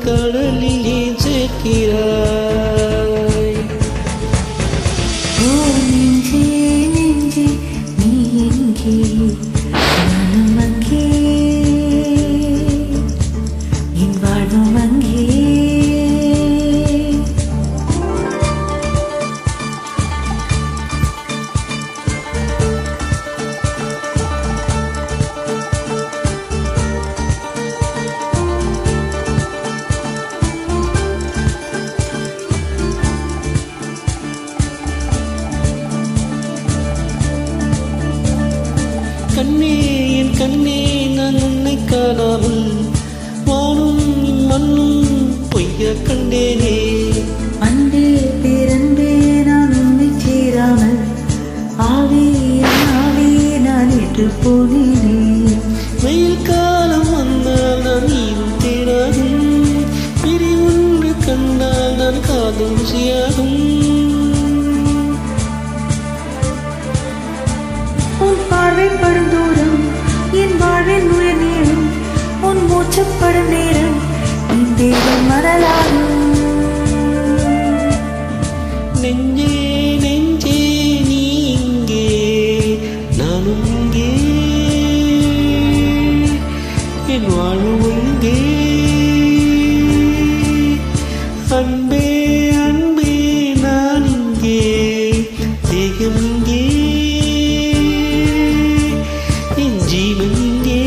கடலிலே சேர்க்கிறாய். ஓ நெஞ்சே நெஞ்சே நீ எங்கே, நானும் அங்கே, என் வாழ்வும் அங்கே. கண்ணே என் கண்ணே நான் உன்னை காணாமல் வானும் மண்ணும் பொய்ய கண்டேனே. அன்பே பேரன்பே நான் உன்னை சேராமல் ஆவே நான் ஏற்று போனேனே. வெயில் காலம் வந்தால் நான் நீரும் தேடாகும், பிரி ஒன்று கண்டால் நான் காதும் செய்யாகும். உன் பார்வைப்படும் தூரம் என் வாழ்வின் உயிர் நேரம், உன் மூச்சப்படும் நேரம் என் தேவம் மணலாகும். நெஞ்சே நெஞ்சே நீ இங்கே, நானும் இங்கே, என் வாழ்வு இங்கே. அன்பே அன்பே நான் இங்கே, தேகம் இங்கே, என் ஜீவன் இங்கே.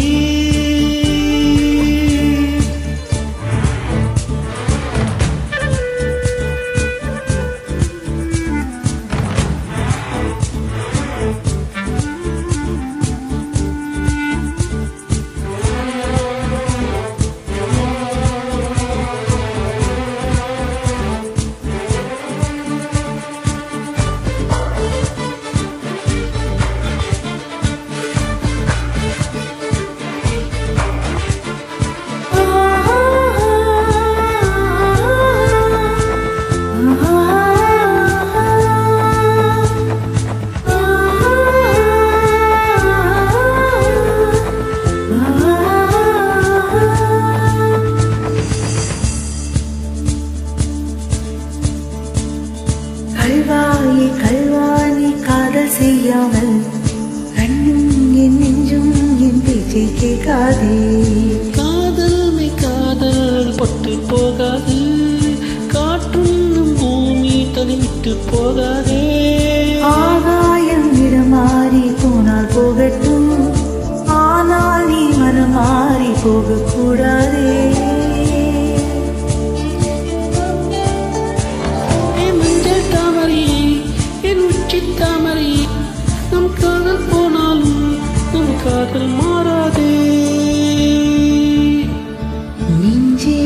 கல்வாயே கல்வானி காதல் செய்யாமல் கண்ணும் என் நெஞ்சும் என் பேச்சை கேட்காதே. காதல் காதல் பட்டு போகாது, காற்றும் பூமி தனிவிட்டு போகாதே. ஆகாயம் இடம் மாறி போனால் போகட்டும், ஆனால் நீ மனம் மாறி போகக்கூடாதே. தாமரை நம் காதல் போனாலும் நம் காதல் மாறாதே. நெஞ்சே